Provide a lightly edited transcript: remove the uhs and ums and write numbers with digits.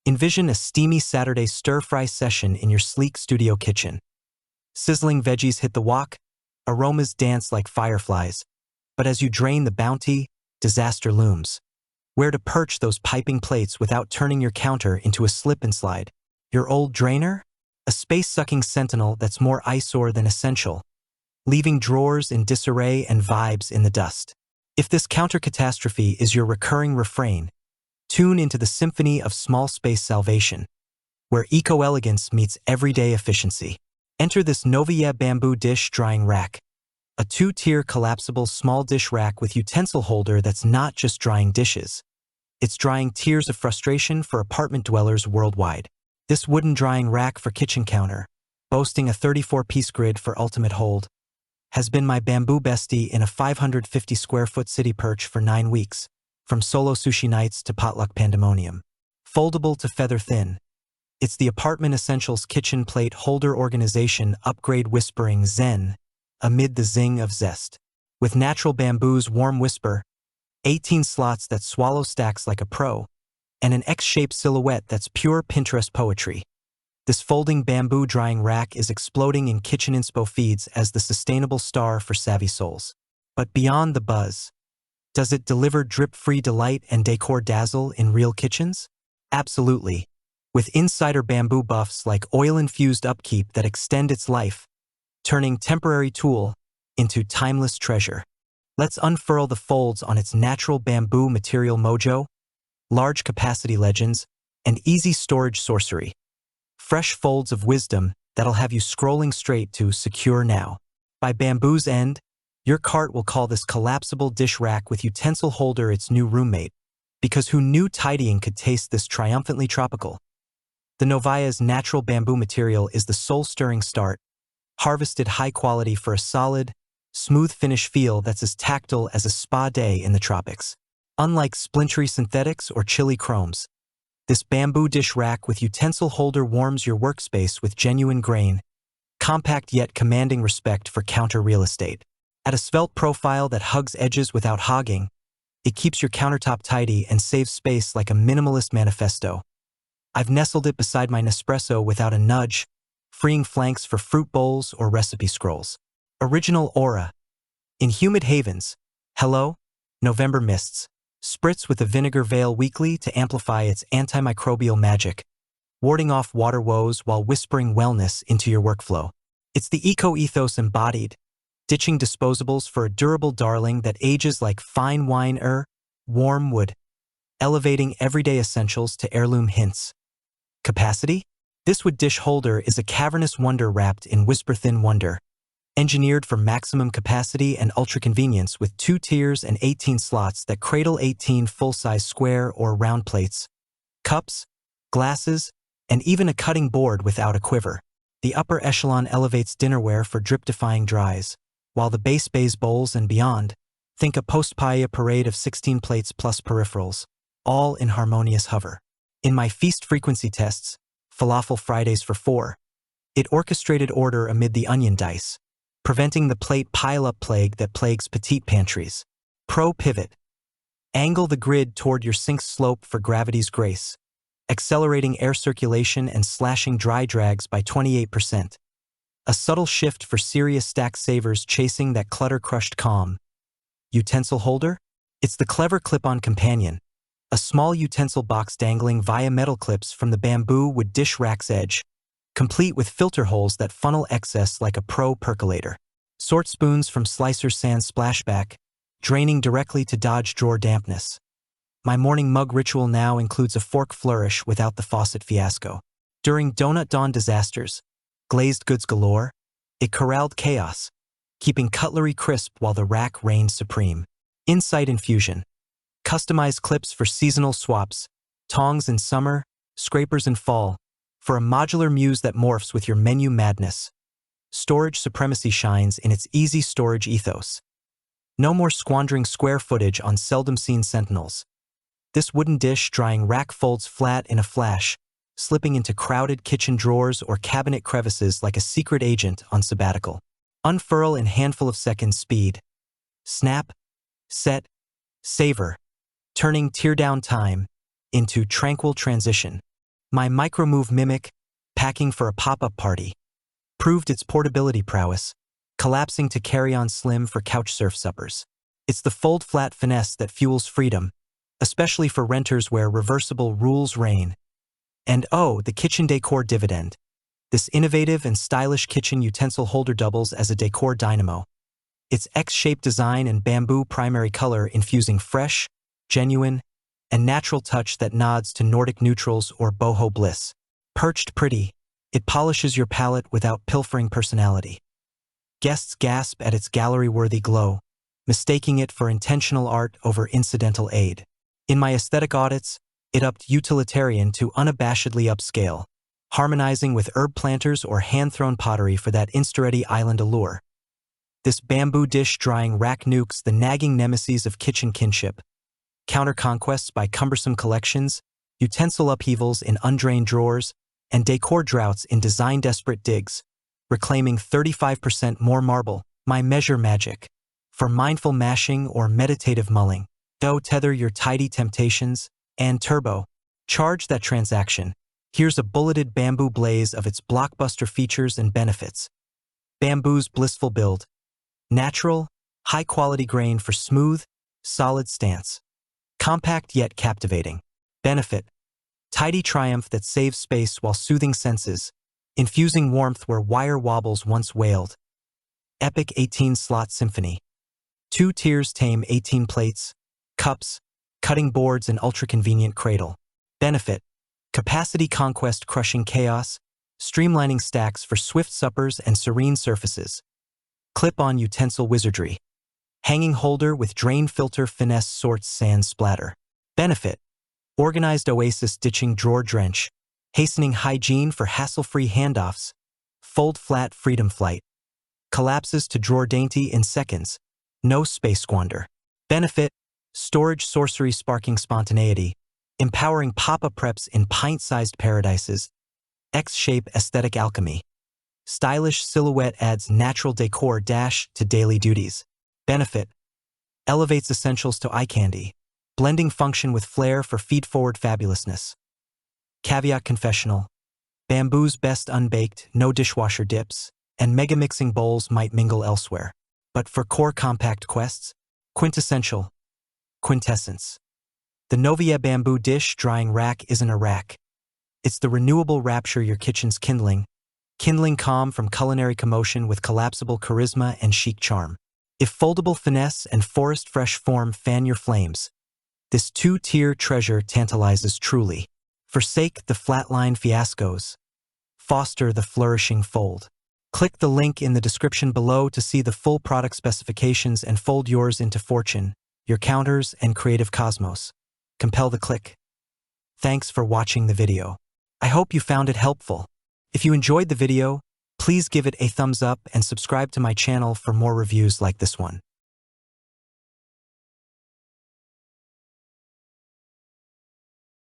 Envision a steamy Saturday stir-fry session in your sleek studio kitchen. Sizzling veggies hit the wok, aromas dance like fireflies. But as you drain the bounty, disaster looms. Where to perch those piping plates without turning your counter into a slip and slide? Your old drainer? A space-sucking sentinel that's more eyesore than essential, leaving drawers in disarray and vibes in the dust. If this counter catastrophe is your recurring refrain, tune into the symphony of small space salvation, where eco-elegance meets everyday efficiency. Enter this Novayeah bamboo dish drying rack, a 2-tier collapsible small dish rack with utensil holder that's not just drying dishes. It's drying tears of frustration for apartment dwellers worldwide. This wooden drying rack for kitchen counter, boasting a 34-piece grid for ultimate hold, has been my bamboo bestie in a 550-square-foot city perch for 9 weeks, from solo sushi nights to potluck pandemonium. Foldable to feather thin, it's the Apartment Essentials kitchen plate holder organization upgrade whispering zen amid the zing of zest. With natural bamboo's warm whisper, 18 slots that swallow stacks like a pro, and an X-shaped silhouette that's pure Pinterest poetry. This folding bamboo drying rack is exploding in kitchen inspo feeds as the sustainable star for savvy souls. But beyond the buzz, does it deliver drip-free delight and decor dazzle in real kitchens? Absolutely. With insider bamboo buffs like oil-infused upkeep that extend its life, turning temporary tool into timeless treasure. Let's unfurl the folds on its natural bamboo material mojo, large capacity legends, and easy storage sorcery. Fresh folds of wisdom that'll have you scrolling straight to Secure Now. By bamboo's end, your cart will call this collapsible dish rack with utensil holder its new roommate, because who knew tidying could taste this triumphantly tropical? The Novayeah's natural bamboo material is the soul-stirring start, harvested high quality for a solid, smooth finish feel that's as tactile as a spa day in the tropics. Unlike splintery synthetics or chilly chromes, this bamboo dish rack with utensil holder warms your workspace with genuine grain, compact yet commanding respect for counter real estate. At a svelte profile that hugs edges without hogging, it keeps your countertop tidy and saves space like a minimalist manifesto. I've nestled it beside my Nespresso without a nudge, freeing flanks for fruit bowls or recipe scrolls. Original aura. In humid havens, hello, November mists, spritz with a vinegar veil weekly to amplify its antimicrobial magic, warding off water woes while whispering wellness into your workflow. It's the eco-ethos embodied, ditching disposables for a durable darling that ages like fine wine or warm wood, elevating everyday essentials to heirloom hints. Capacity? This wood dish holder is a cavernous wonder wrapped in whisper-thin wonder, engineered for maximum capacity and ultra-convenience with 2 tiers and 18 slots that cradle 18 full-size square or round plates, cups, glasses, and even a cutting board without a quiver. The upper echelon elevates dinnerware for drip-defying dries, while the base bays bowls and beyond, think a post-paella parade of 16 plates plus peripherals, all in harmonious hover. In my feast frequency tests, Falafel Fridays for 4, it orchestrated order amid the onion dice, preventing the plate pile-up plague that plagues petite pantries. Pro pivot. Angle the grid toward your sink's slope for gravity's grace, accelerating air circulation and slashing dry drags by 28%. A subtle shift for serious stack savers chasing that clutter-crushed calm. Utensil holder? It's the clever clip-on companion, a small utensil box dangling via metal clips from the bamboo wood dish rack's edge, complete with filter holes that funnel excess like a pro percolator. Sort spoons from Slicer's Sand Splashback, draining directly to dodge drawer dampness. My morning mug ritual now includes a fork flourish without the faucet fiasco. During Donut Dawn disasters, glazed goods galore, it corralled chaos, keeping cutlery crisp while the rack reigned supreme. Insight infusion. Customized clips for seasonal swaps, tongs in summer, scrapers in fall, for a modular muse that morphs with your menu madness. Storage supremacy shines in its easy storage ethos. No more squandering square footage on seldom-seen sentinels. This wooden dish drying rack folds flat in a flash, slipping into crowded kitchen drawers or cabinet crevices like a secret agent on sabbatical. Unfurl in handful of seconds speed. Snap, set, savor, turning teardown time into tranquil transition. My micro-move mimic, packing for a pop-up party, proved its portability prowess, collapsing to carry-on slim for couch surf suppers. It's the fold-flat finesse that fuels freedom, especially for renters where reversible rules reign. And oh, the kitchen decor dividend. This innovative and stylish kitchen utensil holder doubles as a decor dynamo. Its X-shaped design and bamboo primary color infusing fresh, genuine, and natural touch that nods to Nordic neutrals or boho bliss. Perched pretty, it polishes your palette without pilfering personality. Guests gasp at its gallery-worthy glow, mistaking it for intentional art over incidental aid. In my aesthetic audits, it upped utilitarian to unabashedly upscale, harmonizing with herb planters or hand-thrown pottery for that Insta-ready island allure. This bamboo dish drying rack nukes the nagging nemesis of kitchen kinship, counter-conquests by cumbersome collections, utensil upheavals in undrained drawers, and decor droughts in design-desperate digs, reclaiming 35% more marble, my measure magic. For mindful mashing or meditative mulling, tether your tidy temptations, and turbo. Charge that transaction. Here's a bulleted bamboo blaze of its blockbuster features and benefits. Bamboo's blissful build. Natural, high-quality grain for smooth, solid stance. Compact yet captivating. Benefit. Tidy triumph that saves space while soothing senses, infusing warmth where wire wobbles once wailed. Epic 18-slot symphony. 2 tiers tame 18 plates, cups, cutting boards and ultra-convenient cradle. Benefit. Capacity conquest crushing chaos, streamlining stacks for swift suppers and serene surfaces. Clip-on utensil wizardry. Hanging holder with drain filter finesse sorts sand splatter. Benefit. Organized oasis ditching drawer drench, hastening hygiene for hassle-free handoffs. Fold flat freedom flight. Collapses to drawer dainty in seconds. No space squander. Benefit. Storage sorcery sparking spontaneity, empowering pop-up preps in pint-sized paradises. X-shape aesthetic alchemy. Stylish silhouette adds natural decor dash to daily duties. Benefit. Elevates essentials to eye candy, blending function with flair for feed-forward fabulousness. Caveat confessional. Bamboo's best unbaked, no dishwasher dips, and mega-mixing bowls might mingle elsewhere. But for core compact quests, quintessential. Quintessence. The Novayeah bamboo dish drying rack isn't a rack. It's the renewable rapture your kitchen's kindling calm from culinary commotion with collapsible charisma and chic charm. If foldable finesse and forest-fresh form fan your flames, this 2-tier treasure tantalizes truly. Forsake the flatline fiascos. Foster the flourishing fold. Click the link in the description below to see the full product specifications and fold yours into fortune, your counters, and creative cosmos. Compel the click. Thanks for watching the video. I hope you found it helpful. If you enjoyed the video, please give it a thumbs up and subscribe to my channel for more reviews like this one.